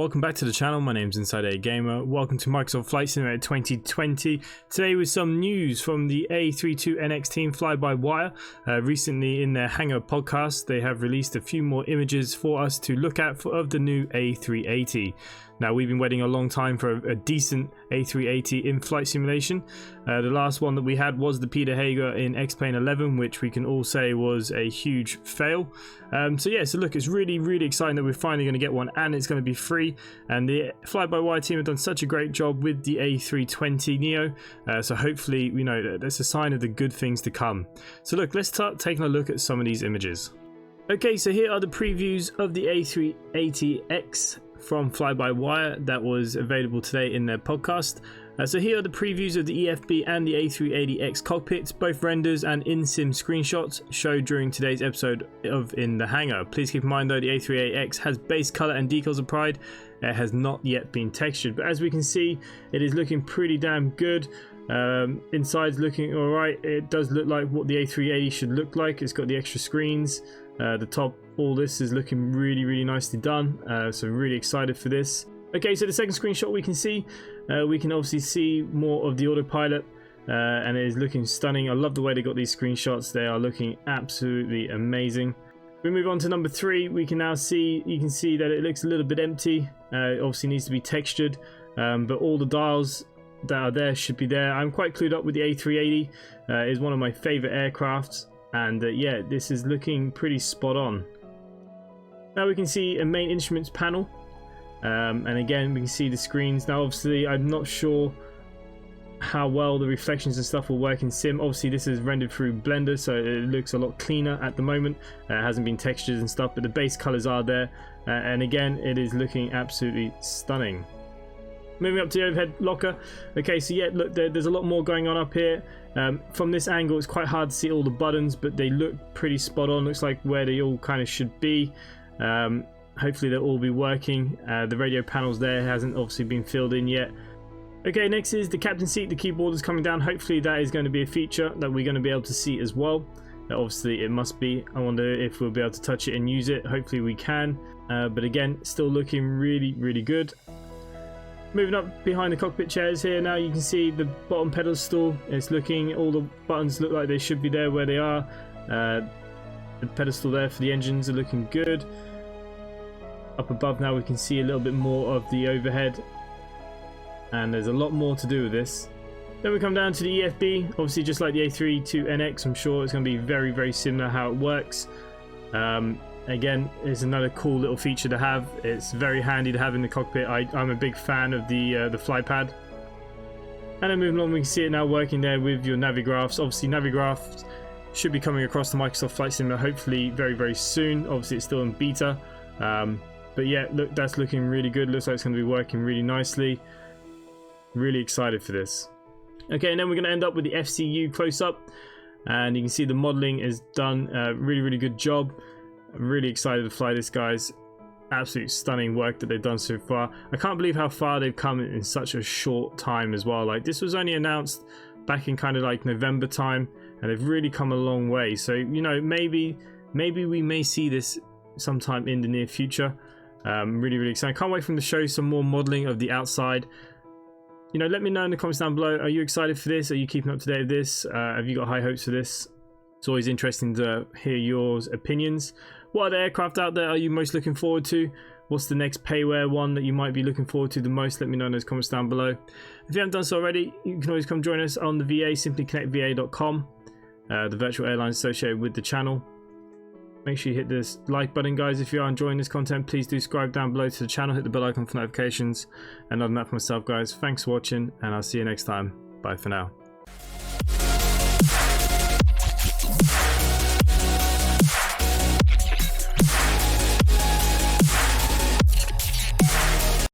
welcome back to the channel. My name's InsideAgameR. Welcome to Microsoft Flight Simulator 2020. Today with some news from the A380x team FlyByWire. Recently in their Hangar podcast, they have released a few more images for us to look at of the new A380. Now, we've been waiting a long time for a decent A380 in flight simulation. The last one that we had was the Pedestal in X-Plane 11, which we can all say was a huge fail. So look, it's really exciting that we're finally going to get one, and it's going to be free. And the FlyByWire team have done such a great job with the A320 Neo. So hopefully, you know, that's a sign of the good things to come. So look, let's start taking a look at some of these images. Okay, so here are the previews of the A380X from FlyByWire that was available today in their podcast. So here are the previews of the EFB and the A380X cockpits. Both renders and in-sim screenshots showed during today's episode of In the Hangar. Please keep in mind though, the A380X has base color and decals of pride. It has not yet been textured, but as we can see, it is looking pretty damn good. Inside's looking alright. It does look like what the A380 should look like. It's got the extra screens. The top, all this is looking really nicely done. So really excited for this. Okay, so the second screenshot we can obviously see more of the Autopilot, and it is looking stunning. I love the way they got these screenshots. They are looking absolutely amazing. We move on to number 3. We can now see, you can see that it looks a little bit empty. It obviously needs to be textured, but all the dials that are there should be there. I'm quite clued up with the A380. It is one of my favorite aircrafts, and yeah, this is looking pretty spot on. Now we can see a main instruments panel, and again we can see the screens. Now obviously I'm not sure how well the reflections and stuff will work in sim. Obviously this is rendered through Blender, so it looks a lot cleaner at the moment. It hasn't been textured and stuff, but the base colors are there, and again it is looking absolutely stunning. Moving up to the overhead locker. Okay, so yeah, look, there's a lot more going on up here. From this angle, it's quite hard to see all the buttons, but they look pretty spot on. Looks like where they all kind of should be. Hopefully they'll all be working. The radio panels there hasn't obviously been filled in yet. Okay, next is the captain seat. The keyboard is coming down. Hopefully that is going to be a feature that we're going to be able to see as well. Obviously it must be. I wonder if we'll be able to touch it and use it. Hopefully we can. But again, still looking really good. Moving up behind the cockpit chairs here, now you can see the bottom pedestal. It's looking, all the buttons look like they should be there where they are. The pedestal there for the engines are looking good. Up above now we can see a little bit more of the overhead, and there's a lot more to do with this. Then we come down to the EFB, obviously just like the A320NX. I'm sure it's going to be very similar how it works. Again, it's another cool little feature to have. It's very handy to have in the cockpit. I'm a big fan of the fly pad. And then moving on, we can see it now working there with your Navigrafts. Obviously Navigraft should be coming across the Microsoft Flight Simulator hopefully very soon. Obviously it's still in beta, but yeah, look, that's looking really good. Looks like it's going to be working really nicely. Really excited for this. Okay, and then we're going to end up with the FCU close-up, and you can see the modeling is done. Really good job. I'm really excited to fly this, guys. Absolute stunning work that they've done so far. I can't believe how far they've come in such a short time as well. Like, this was only announced back in kind of like November time, and they've really come a long way. So, you know, maybe we may see this sometime in the near future. Really excited. Can't wait for them to show some more modeling of the outside. You know, let me know in the comments down below. Are you excited for this? Are you keeping up to date with this? Have you got high hopes for this? It's always interesting to hear your opinions. What other aircraft out there are you most looking forward to? What's the next payware one that you might be looking forward to the most? Let me know in those comments down below. If you haven't done so already, you can always come join us on the VA, simplyconnectva.com, the virtual airline associated with the channel. Make sure you hit this like button, guys. If you are enjoying this content, please do subscribe down below to the channel, hit the bell icon for notifications. And other than that, for myself, guys, thanks for watching, and I'll see you next time. Bye for now.